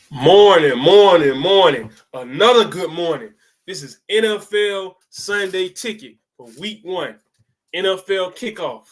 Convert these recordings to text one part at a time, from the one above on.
Morning, morning, morning. Another good morning. This is NFL Sunday Ticket for week one, NFL kickoff.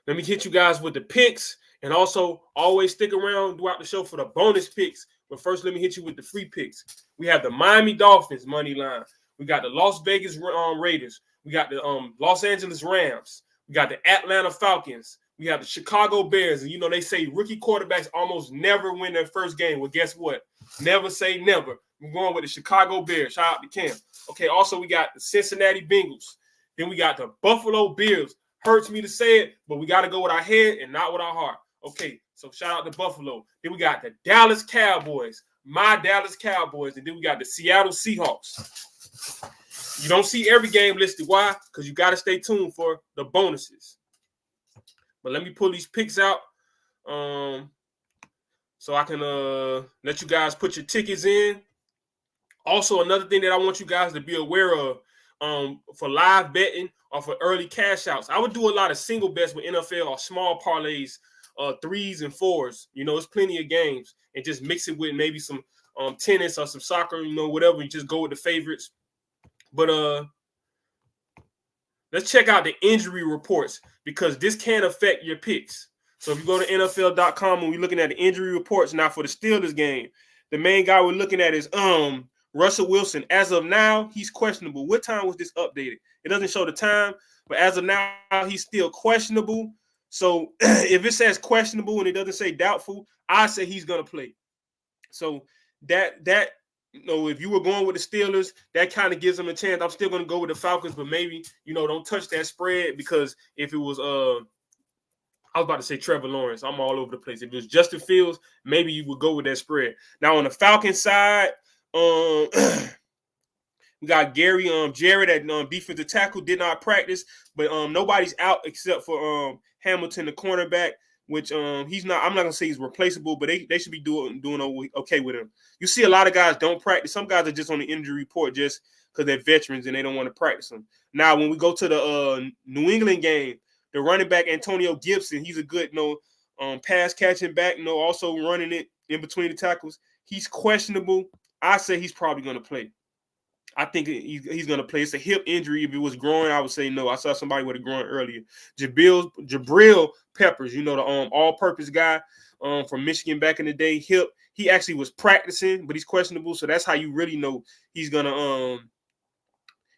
Let me hit you guys with the picks and also always stick around throughout the show for the bonus picks. But first, let me hit you with the free picks. We have the Miami Dolphins money line. We got the Las Vegas Raiders. We got the Los Angeles Rams. We got the Atlanta Falcons. We have the Chicago Bears. And you know, they say rookie quarterbacks almost never win their first game. Well, guess what? Never say never. We're going with the Chicago Bears. Shout out to Cam. Okay, also we got the Cincinnati Bengals. Then we got the Buffalo Bills. Hurts me to say it, but we got to go with our head and not with our heart. Okay, so shout out to Buffalo. Then we got the Dallas Cowboys, my Dallas Cowboys. And then we got the Seattle Seahawks. You don't see every game listed. Why? Because you got to stay tuned for the bonuses. But let me pull these picks out so I can let you guys put your tickets in. Also, another thing that I want you guys to be aware of for live betting or for early cash outs, I would do a lot of single bets with NFL or small parlays, threes and fours. You know, it's plenty of games, and just mix it with maybe some tennis or some soccer, you know, whatever. You just go with the favorites. But let's check out the injury reports because this can affect your picks. So if you go to NFL.com and we're looking at the injury reports now for the Steelers game, the main guy we're looking at is Russell Wilson. As of now, he's questionable. What time was this updated? It doesn't show the time, but as of now, he's still questionable. So if it says questionable and it doesn't say doubtful, I say he's gonna play. So that you know, if you were going with the Steelers, that kind of gives them a chance. I'm still gonna go with the Falcons, but maybe don't touch that spread because if it was I was about to say Trevor Lawrence. I'm all over the place. If it was Justin Fields, maybe you would go with that spread. Now on the Falcons side, we got Gary Jared at defensive tackle did not practice, but nobody's out except for Hamilton, the cornerback, which he's not. I'm not gonna say he's replaceable, but they should be doing okay with him. You see, a lot of guys don't practice. Some guys are just on the injury report just because they're veterans and they don't want to practice them. Now, when we go to the New England game, the running back Antonio Gibson, he's a good pass catching back. Also running it in between the tackles. He's questionable. I say he's probably gonna play. I think he's going to play. It's a hip injury. If it was growing, I would say no. I saw somebody with a groin earlier. Jabril Peppers, the all-purpose guy from Michigan back in the day, hip. He actually was practicing, but he's questionable. So that's how you really know he's gonna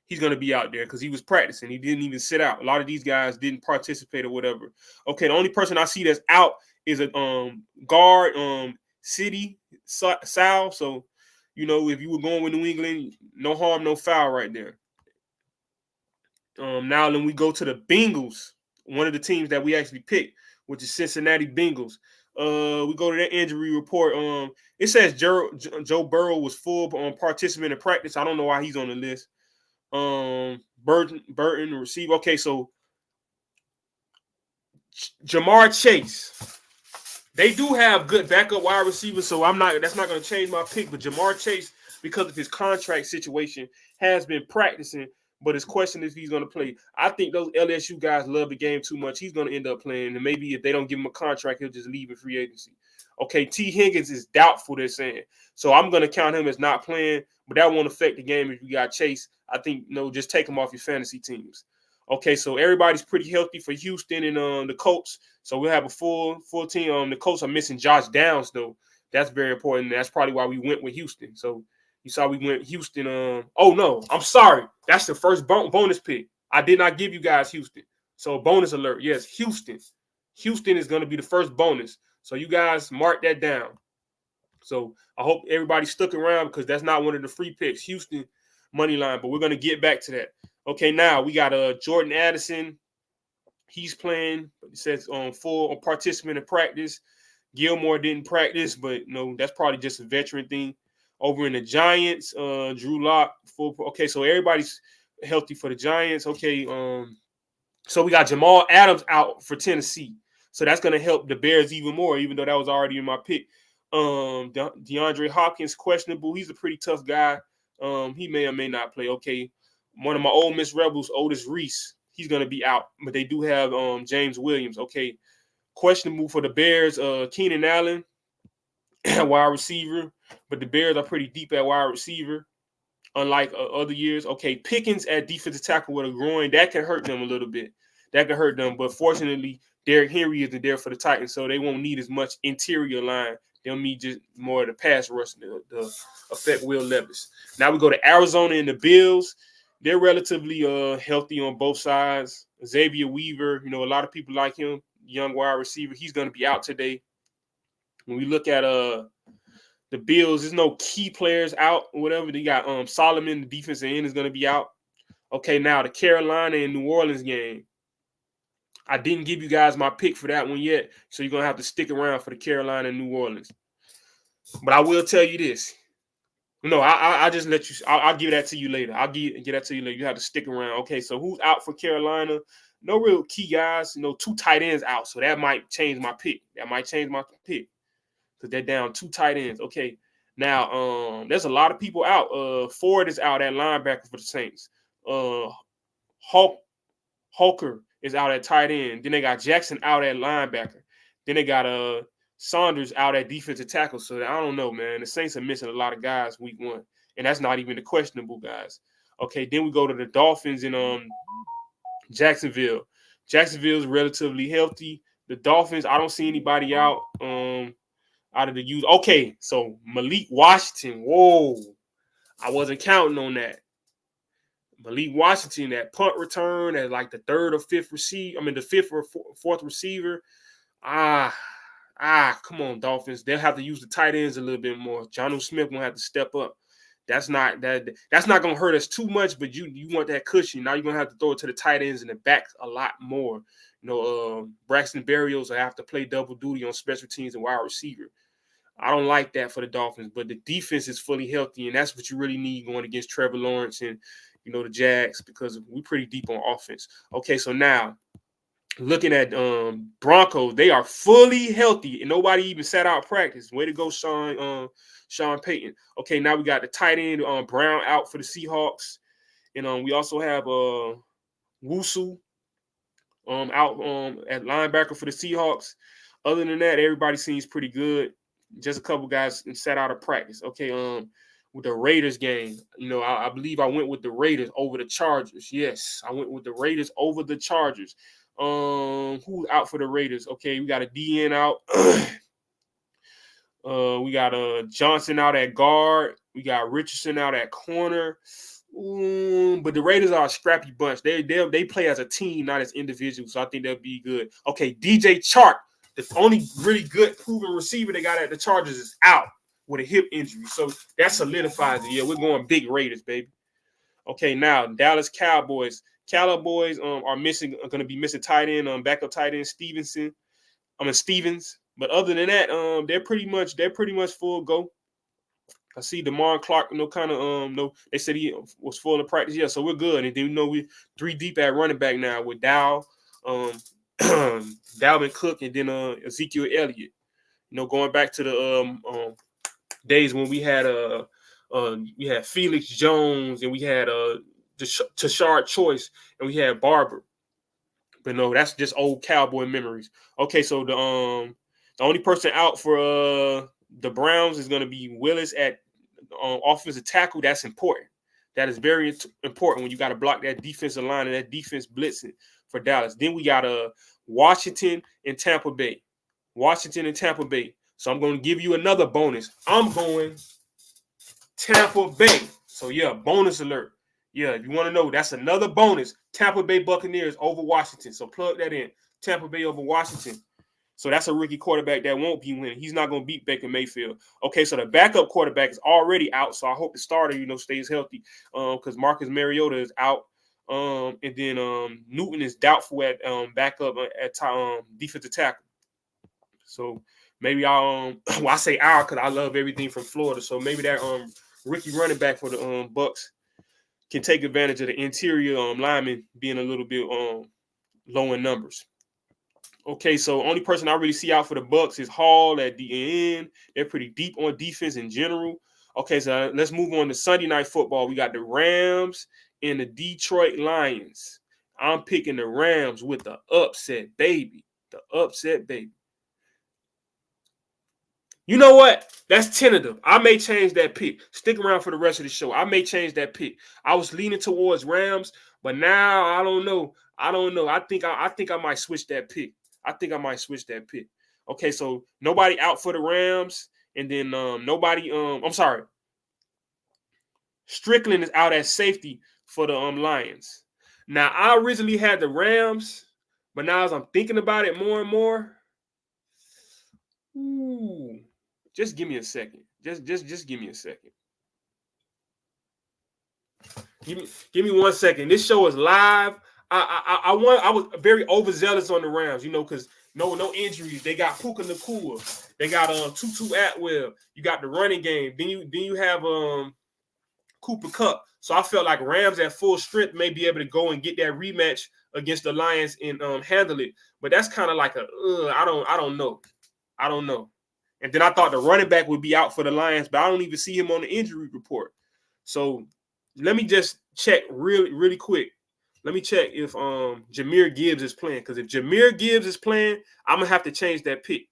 be out there because he was practicing. He didn't even sit out. A lot of these guys didn't participate or whatever. Okay, the only person I see that's out is a guard, City Sal. So. If you were going with New England, no harm, no foul right there. Now, then we go to the Bengals, one of the teams that we actually picked, which is Cincinnati Bengals. We go to their injury report. It says Joe Burrow was full participant in practice. I don't know why he's on the list. Burton, receiver. Okay, so Jamar Chase. They do have good backup wide receivers, so that's not going to change my pick. But Jamar Chase, because of his contract situation, has been practicing, but it's question if he's going to play. I think those LSU guys love the game too much. He's going to end up playing, and maybe if they don't give him a contract, he'll just leave in free agency. Okay, T. Higgins is doubtful, they're saying. So I'm going to count him as not playing, but that won't affect the game if you got Chase. I think, just take him off your fantasy teams. Okay, so everybody's pretty healthy for Houston and the Colts. So we'll have a full team. The Colts are missing Josh Downs, though. That's very important. That's probably why we went with Houston. So you saw we went Houston. Oh, no, I'm sorry. That's the first bonus pick. I did not give you guys Houston. So bonus alert. Yes, Houston. Houston is going to be the first bonus. So you guys mark that down. So I hope everybody stuck around because that's not one of the free picks. Houston money line, but we're going to get back to that. Okay, now we got Jordan Addison. He's playing. It says full participant in practice. Gilmore didn't practice, but that's probably just a veteran thing. Over in the Giants, Drew Lock full. Okay, so everybody's healthy for the Giants. Okay, so we got Jamal Adams out for Tennessee, so that's gonna help the Bears even more. Even though that was already in my pick. DeAndre Hopkins questionable. He's a pretty tough guy. He may or may not play. Okay. One of my Ole Miss Rebels, Otis Reese, he's going to be out. But they do have James Williams. Okay. Questionable for the Bears, Keenan Allen. at wide receiver, but the Bears are pretty deep at wide receiver, unlike other years. Okay, Pickens at defensive tackle with a groin, that can hurt them a little bit. That can hurt them, but fortunately, Derrick Henry isn't there for the Titans, so they won't need as much interior line. They'll need just more of the pass rush to affect Will Levis. Now we go to Arizona and the Bills. They're relatively healthy on both sides. Xavier Weaver, a lot of people like him, young wide receiver. He's going to be out today. When we look at the Bills, there's no key players out or whatever. They got Solomon, the defensive end, is going to be out. Okay, now the Carolina and New Orleans game. I didn't give you guys my pick for that one yet, so you're going to have to stick around for the Carolina and New Orleans. But I will tell you this. No, I just let you. I'll give that to you later. I'll give that to you later. You have to stick around. Okay, so who's out for Carolina? No real key guys. 2 tight ends out, so that might change my pick. Because they're down 2 tight ends. Okay, now there's a lot of people out. Ford is out at linebacker for the Saints. Hulker is out at tight end. Then they got Jackson out at linebacker. Then they got Saunders out at defensive tackle. So I don't know, man. The Saints are missing a lot of guys week 1. And that's not even the questionable guys. Okay, then we go to the Dolphins in Jacksonville. Jacksonville's relatively healthy. The Dolphins, I don't see anybody out of the use. Okay, so Malik Washington. Whoa. I wasn't counting on that. Malik Washington, that punt return at like the 3rd or 5th receiver. The 5th or 4th receiver. Come on, Dolphins. They'll have to use the tight ends a little bit more. Jonnu Smith won't have to step up. That's not gonna hurt us too much, but you want that cushion. Now you're gonna have to throw it to the tight ends and the backs a lot more. Braxton Berrios will have to play double duty on special teams and wide receiver. I don't like that for the Dolphins, but the defense is fully healthy, and that's what you really need going against Trevor Lawrence and the Jags, because we're pretty deep on offense. Okay, so now looking at Broncos, they are fully healthy, and nobody even sat out practice. Way to go, Sean Payton. Okay, now we got the tight end Brown out for the Seahawks, and we also have Wusu out at linebacker for the Seahawks. Other than that, everybody seems pretty good. Just a couple guys sat out of practice. Okay, with the Raiders game, I believe I went with the Raiders over the Chargers. Yes, I went with the Raiders over the Chargers. Who's out for the Raiders? Okay, we got a DN out. We got Johnson out at guard. We got Richardson out at corner. But the Raiders are a scrappy bunch. They play as a team, not as individuals. So I think they'll be good. Okay, DJ Chark, the only really good proven receiver they got at the Chargers, is out with a hip injury. So that solidifies it. Yeah, we're going big Raiders, baby. Okay, now Dallas Cowboys. Cowboys are going to be missing tight end, backup tight end Stevens. But other than that, they're pretty much full go. I see DeMar Clark, they said he was full of practice. Yeah, so we're good. And then we're 3 deep at running back now with Dow, Dalvin Cook, and then Ezekiel Elliott. Going back to the days when we had Felix Jones and we had Tashard Choice and we had Barber. But no, that's just old Cowboy memories. Okay, so the only person out for the Browns is going to be Willis at offensive tackle. That's important. That is very important when you got to block that defensive line and that defense blitzing for Dallas. Then we got Washington and Tampa Bay. So I'm going to give you another bonus. I'm going Tampa Bay. So yeah, bonus alert. Yeah, if you want to know, that's another bonus. Tampa Bay Buccaneers over Washington. So plug that in. Tampa Bay over Washington. So that's a rookie quarterback that won't be winning. He's not going to beat Baker Mayfield. Okay, so the backup quarterback is already out. So I hope the starter, stays healthy because Marcus Mariota is out. And then Newton is doubtful at backup at defensive tackle. So maybe I say our because I love everything from Florida. So maybe that rookie running back for the Bucks can take advantage of the interior linemen being a little bit low in numbers. Okay, so only person I really see out for the Bucks is Hall at the end. They're pretty deep on defense in general. Okay, so let's move on to Sunday Night Football. We got the Rams and the Detroit Lions. I'm picking the Rams with the upset, baby. The upset, baby. You know what? That's tentative. I may change that pick. Stick around for the rest of the show. I may change that pick. I was leaning towards Rams, but now I don't know. I don't know. I think I might switch that pick. I think I might switch that pick. Okay, so nobody out for the Rams, and then nobody. I'm sorry. Strickland is out at safety for the Lions. Now I originally had the Rams, but now as I'm thinking about it more and more, ooh. Just give me a second. Just give me a second. Give me 1 second. This show is live. I was very overzealous on the Rams, because no injuries. They got Puka Nacua. They got Tutu Atwell. You got the running game. Then you have Cooper Kupp. So I felt like Rams at full strength may be able to go and get that rematch against the Lions and handle it. But that's kind of like I don't know. I don't know. And then I thought the running back would be out for the Lions, but I don't even see him on the injury report. So let me just check really, really quick. Let me check if Jahmyr Gibbs is playing. Because if Jahmyr Gibbs is playing, I'm gonna have to change that pick.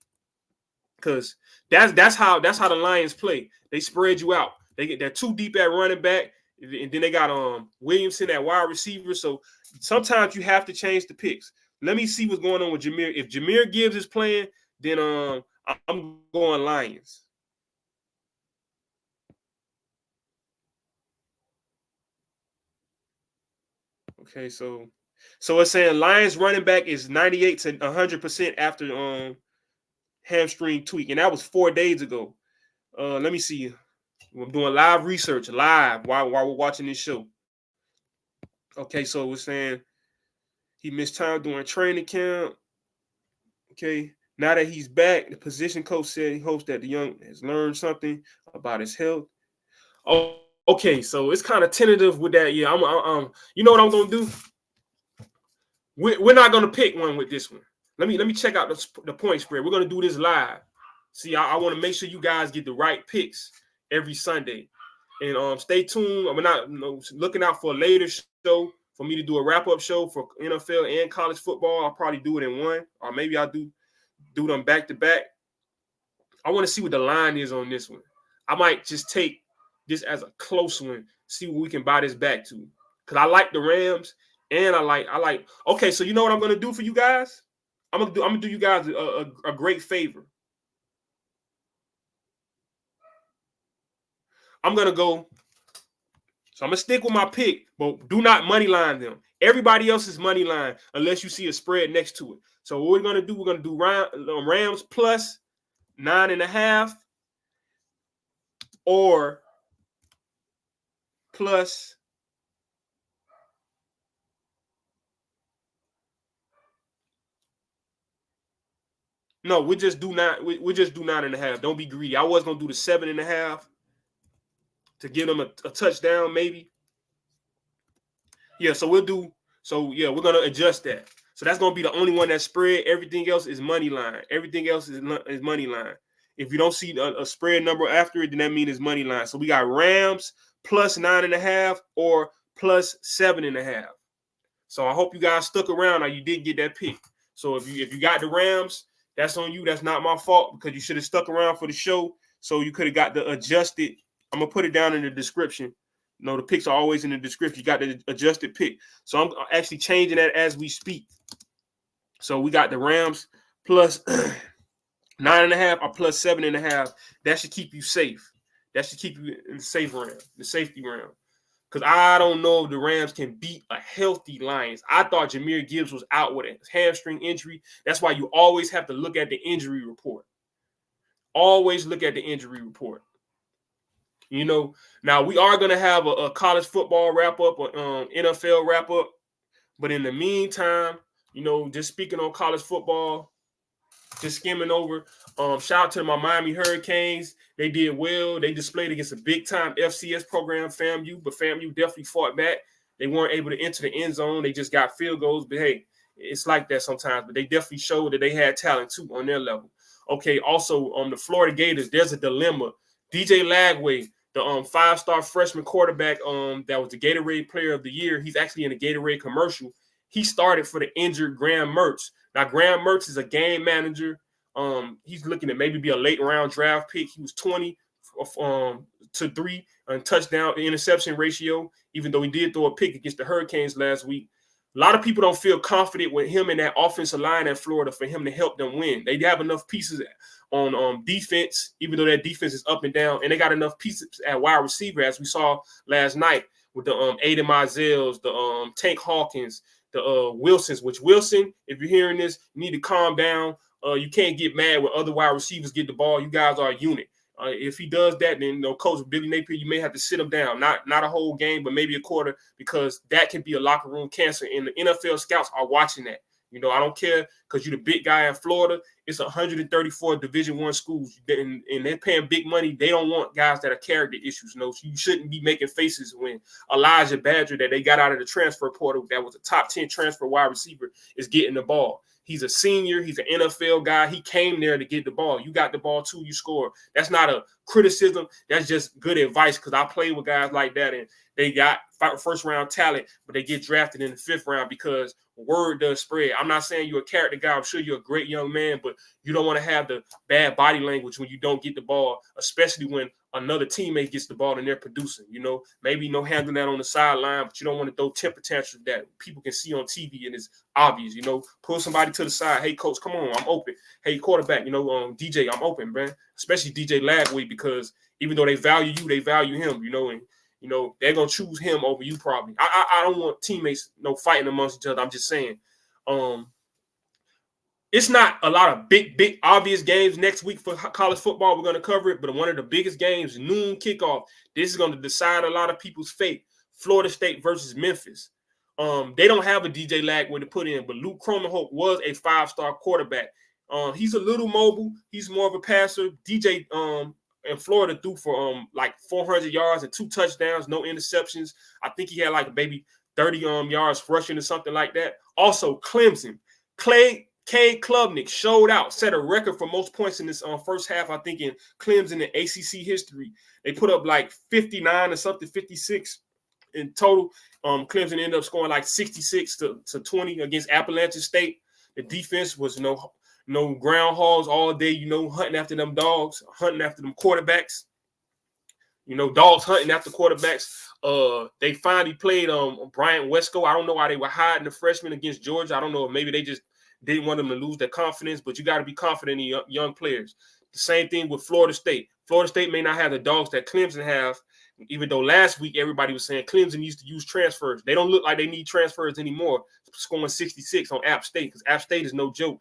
Because that's how the Lions play. They spread you out. They're too deep at running back, and then they got Williamson at wide receiver. So sometimes you have to change the picks. Let me see what's going on with Jahmyr. If Jahmyr Gibbs is playing, then I'm going Lions. Okay, so it's saying Lions running back is 98 to 100% after hamstring tweak, and that was 4 days ago. Let me see. I'm doing live research while we're watching this show. Okay, so we're saying he missed time during training camp. Okay. Now that he's back, the position coach said he hopes that the young has learned something about his health. Oh, okay. So it's kind of tentative with that. Yeah, you know what I'm gonna do? We're not gonna pick one with this one. Let me check out the point spread. We're gonna do this live. See, I want to make sure you guys get the right picks every Sunday, and stay tuned. We're not looking out for a later show for me to do a wrap-up show for NFL and college football. I'll probably do it in one, or maybe I'll do them back to back. I want to see what the line is on this one. I might just take this as a close one, see what we can buy this back to. Because I like the Rams, and I like. Okay, so you know what I'm gonna do for you guys? I'm gonna do you guys a great favor. I'm gonna go. So I'm gonna stick with my pick, but do not money line them. Everybody else is money line unless you see a spread next to it. So what we're gonna do Rams plus 9.5 or plus no, we just do 9.5. Don't be greedy. I was gonna do the 7.5 to give them a touchdown, maybe. Yeah, so we're gonna adjust that. So that's gonna be the only one that spread. Everything else is money line. Everything else is money line. If you don't see a spread number after it, then that means it's money line. So we got Rams plus 9.5 or plus 7.5. So I hope you guys stuck around or you did get that pick. So if you got the Rams, that's on you. That's not my fault because you should have stuck around for the show. So you could have got the adjusted. I'm gonna put it down in the description. The picks are always in the description. You got the adjusted pick. So I'm actually changing that as we speak. So we got the Rams plus 9.5 or plus 7.5. That should keep you safe. That should keep you in the safe round, the safety round. Because I don't know if the Rams can beat a healthy Lions. I thought Jahmyr Gibbs was out with a hamstring injury. That's why you always have to look at the injury report. Always look at the injury report. Now we are going to have a college football wrap-up or NFL wrap-up. But in the meantime, just speaking on college football, just skimming over, shout out to my Miami Hurricanes. They did well. They displayed against a big-time FCS program, FAMU, but FAMU definitely fought back. They weren't able to enter the end zone. They just got field goals. But, hey, it's like that sometimes. But they definitely showed that they had talent, too, on their level. Okay, also, the Florida Gators, there's a dilemma. DJ Lagway, the five-star freshman quarterback that was the Gatorade Player of the Year, he's actually in a Gatorade commercial. He started for the injured Graham Mertz. Now, Graham Mertz is a game manager. He's looking at maybe be a late round draft pick. He was 20 to 3 and touchdown interception ratio, even though he did throw a pick against the Hurricanes last week. A lot of people don't feel confident with him in that offensive line at Florida for him to help them win. They have enough pieces on defense, even though that defense is up and down, and they got enough pieces at wide receiver, as we saw last night with the Aiden Mizels, the Tank Hawkins, the Wilsons. Which Wilson, if you're hearing this, you need to calm down. You can't get mad when other wide receivers get the ball. You guys are a unit. If he does that, then Coach Billy Napier, you may have to sit him down. Not a whole game, but maybe a quarter, because that can be a locker room cancer. And the NFL scouts are watching that. I don't care because you're the big guy in Florida. It's 134 Division I schools, and they're paying big money. They don't want guys that are character issues. So you shouldn't be making faces when Elijah Badger, that they got out of the transfer portal, that was a top 10 transfer wide receiver, is getting the ball. He's a senior. He's an NFL guy. He came there to get the ball. You got the ball too. You score. That's not a criticism. That's just good advice, because I play with guys like that, and they got first-round talent, but they get drafted in the 5th round because word does spread. I'm not saying you're a character guy. I'm sure you're a great young man, but you don't want to have the bad body language when you don't get the ball, especially when another teammate gets the ball and they're producing. Maybe handling that on the sideline, but you don't want to throw temper tantrums that people can see on TV and it's obvious. Pull somebody to the side. Hey, coach, come on, I'm open. Hey, quarterback, DJ, I'm open, man. Especially DJ Lagway, because even though they value you, they value him. And they're gonna choose him over you probably. I don't want teammates fighting amongst each other. I'm just saying, it's not a lot of big obvious games next week for college football. We're gonna cover it, but one of the biggest games, noon kickoff. This is gonna decide a lot of people's fate. Florida State versus Memphis. They don't have a DJ Lagway to put in, but Luke Cromenhoek was a 5-star quarterback. He's a little mobile. He's more of a passer. DJ in Florida threw for like 400 yards and 2 touchdowns, no interceptions. I think he had like maybe 30 yards rushing or something like that. Also, Clemson, Cade Klubnik showed out, set a record for most points in this first half, I think, in Clemson in ACC history. They put up like 59 or something, 56 in total. Clemson ended up scoring like 66 to 20 against Appalachian State. The defense was no groundhogs all day, hunting after them dogs, hunting after them quarterbacks. Dogs hunting after quarterbacks. They finally played Bryant Wesco. I don't know why they were hiding the freshman against Georgia. I don't know if maybe they just didn't want them to lose their confidence, but you got to be confident in young players. The same thing with Florida State. Florida State may not have the dogs that Clemson have, even though last week everybody was saying Clemson needs to use transfers. They don't look like they need transfers anymore, scoring 66 on App State, because App State is no joke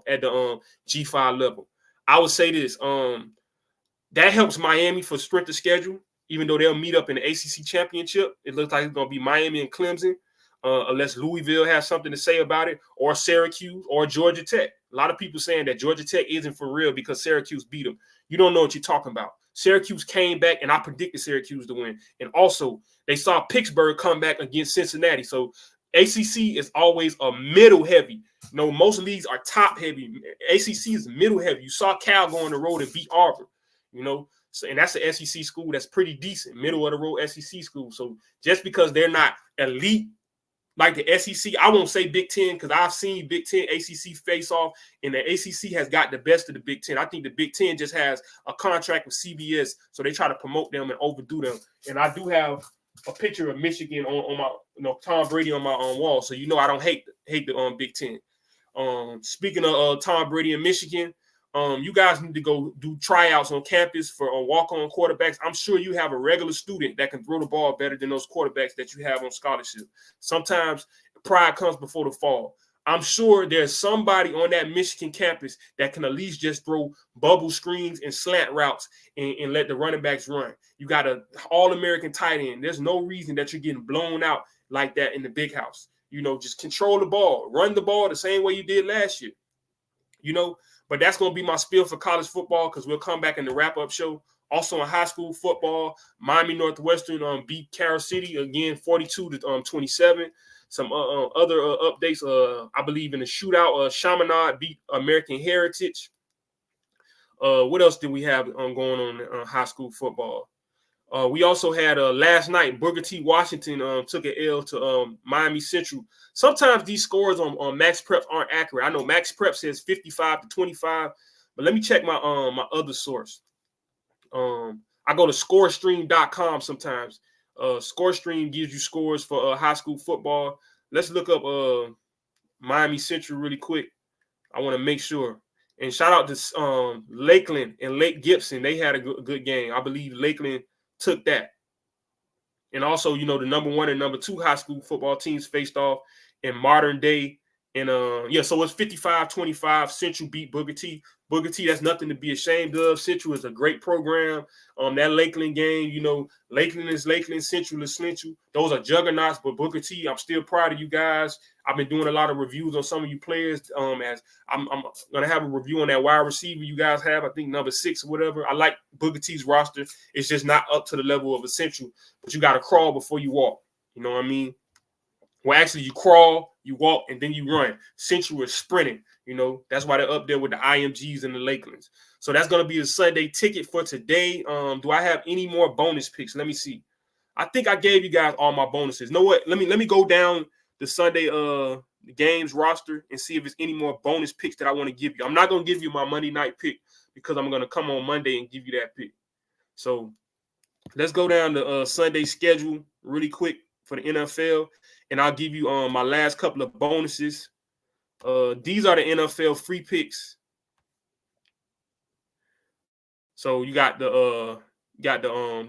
at the G5 level. I would say this, that helps Miami for strength of schedule, even though they'll meet up in the ACC championship. It looks like it's going to be Miami and Clemson, unless Louisville has something to say about it, or Syracuse, or Georgia Tech. A lot of people saying that Georgia Tech isn't for real because Syracuse beat them. You don't know what you're talking about. Syracuse came back, and I predicted Syracuse to win. And also, they saw Pittsburgh come back against Cincinnati. So ACC is always a middle heavy. Most leagues are top heavy. ACC is middle heavy. You saw Cal go on the road and beat Auburn. So, and that's an SEC school that's pretty decent, middle of the road SEC school. So just because they're not elite like the SEC, I won't say Big Ten, because I've seen Big Ten ACC face off, and the ACC has got the best of the Big Ten. I think the Big Ten just has a contract with CBS, so they try to promote them and overdo them. And I do have a picture of Michigan on my Tom Brady on my wall, so I don't hate the Big Ten. Speaking of Tom Brady and Michigan, you guys need to go do tryouts on campus for walk-on quarterbacks. I'm sure you have a regular student that can throw the ball better than those quarterbacks that you have on scholarship. Sometimes pride comes before the fall. I'm sure there's somebody on that Michigan campus that can at least just throw bubble screens and slant routes and let the running backs run. You got an all-American tight end. There's no reason that you're getting blown out like that in the big house. Just control the ball, run the ball the same way you did last year. But that's going to be my spiel for college football, because we'll come back in the wrap-up show. Also in high school football, Miami Northwestern beat Carroll City again, 42-27. Some other updates, I believe in the shootout, Chaminade beat American Heritage. What else did we have going on in high school football? We also had last night, Booker T. Washington took an L to Miami Central. Sometimes these scores on Max Preps aren't accurate. I know Max Prep says 55-25. But let me check my my other source. I go to scorestream.com sometimes. Scorestream gives you scores for high school football. Let's look up Miami Central really quick. I want to make sure. And shout out to Lakeland and Lake Gibson. They had a good game. I believe Lakeland took that. And also, you know, the number 1 and number 2 high school football teams faced off in modern day. And yeah, so it's 55-25. Central beat Booker T. Booker T, that's nothing to be ashamed of. Central is a great program. That Lakeland game, you know, Lakeland is Lakeland, Central is Central. Those are juggernauts, but Booker T, I'm still proud of you guys. I've been doing a lot of reviews on some of you players. As I'm gonna have a review on that wide receiver you guys have, I think number 6 or whatever. I like Booker T's roster. It's just not up to the level of Essential, but you got to crawl before you walk. You know what I mean? Well, actually, you crawl, you walk, and then you run. Central is sprinting. You know, that's why they're up there with the IMGs and the Lakelands. So that's going to be a Sunday ticket for today. Do I have any more bonus picks? Let me see. I think I gave you guys all my bonuses. You know what? Let me go down the Sunday games roster and see if there's any more bonus picks that I want to give you. I'm not going to give you my Monday night pick because I'm going to come on Monday and give you that pick. So let's go down the Sunday schedule really quick for the NFL, and I'll give you my last couple of bonuses. These are the NFL free picks. So you got the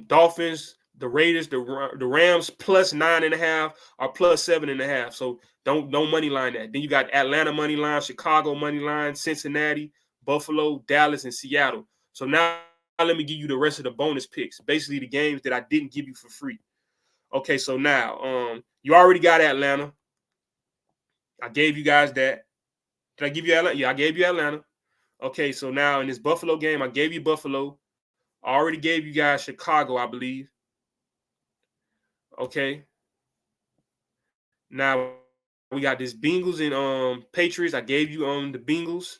Dolphins, the Raiders, the Rams plus 9.5 or plus 7.5. So don't money line that. Then you got Atlanta money line, Chicago money line, Cincinnati, Buffalo, Dallas, and Seattle. So now let me give you the rest of the bonus picks. Basically the games that I didn't give you for free. Okay, so now you already got Atlanta. I gave you guys that. Did I give you Atlanta? Yeah, I gave you Atlanta. Okay, so now in this Buffalo game, I gave you Buffalo. I already gave you guys Chicago, I believe. Okay. Now we got this Bengals and Patriots. I gave you the Bengals.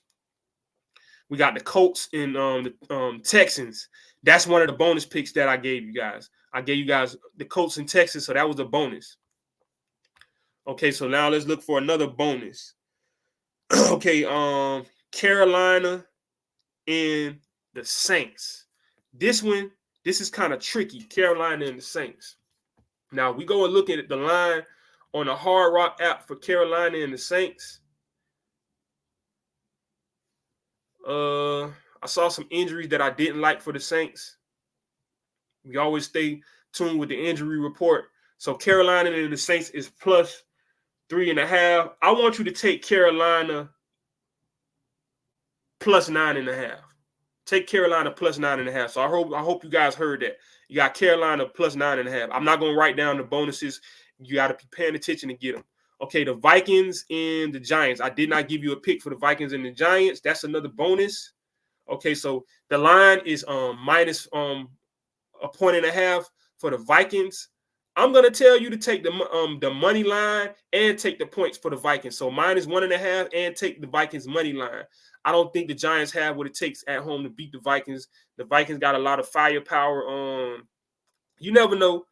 We got the Colts and the Texans. That's one of the bonus picks that I gave you guys. I gave you guys the Colts and Texans, so that was a bonus. Okay, so now let's look for another bonus. Okay, Carolina and the Saints. This is kind of tricky. Carolina and the Saints. Now we go and look at the line on the Hard Rock app for Carolina and the Saints. I saw some injuries that I didn't like for the Saints. We always stay tuned with the injury report. So Carolina and the Saints is plus 3.5. I want you to take Carolina plus 9.5. Take Carolina plus 9.5. So I hope you guys heard that. You got Carolina plus 9.5. I'm not going to write down the bonuses. You got to be paying attention to get them. Okay, the Vikings and the Giants. I did not give you a pick for the Vikings and the Giants. That's another bonus. Okay, so the line is minus 1.5 for the Vikings. I'm gonna tell you to take the money line and take the points for the Vikings. So minus 1.5 and take the Vikings money line. I don't think the Giants have what it takes at home to beat the Vikings. The Vikings got a lot of firepower. You never know,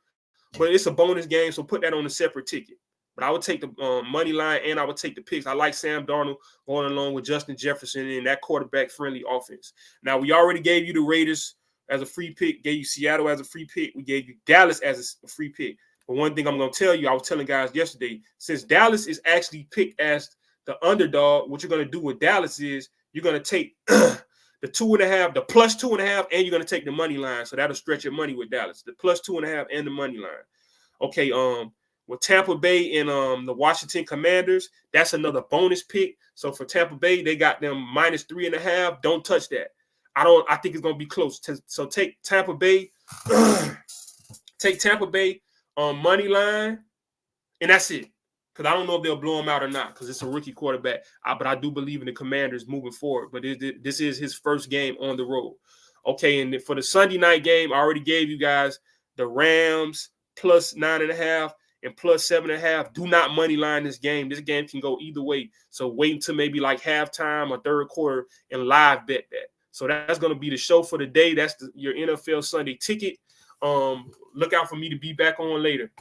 but it's a bonus game, so put that on a separate ticket. But I would take the money line and I would take the picks. I like Sam Darnold going along with Justin Jefferson in that quarterback-friendly offense. Now, we already gave you the Raiders as a free pick, gave you Seattle as a free pick. We gave you Dallas as a free pick. But one thing I'm going to tell you, I was telling guys yesterday, since Dallas is actually picked as the underdog, what you're going to do with Dallas is you're going to take the 2.5, the plus 2.5, and you're going to take the money line. So that'll stretch your money with Dallas, the plus 2.5 and the money line. Okay, with Tampa Bay and the Washington Commanders, that's another bonus pick. So for Tampa Bay, they got them minus 3.5. Don't touch that. I think it's gonna be close. So take Tampa Bay, money line, and that's it. Because I don't know if they'll blow him out or not, because it's a rookie quarterback. But I do believe in the Commanders moving forward. But this is his first game on the road. Okay, and for the Sunday night game, I already gave you guys the Rams plus 9.5. And plus 7.5. Do not money line this game. This game can go either way. So wait until maybe like halftime or third quarter and live bet that. So that's going to be the show for the day. That's your NFL Sunday ticket. Look out for me to be back on later.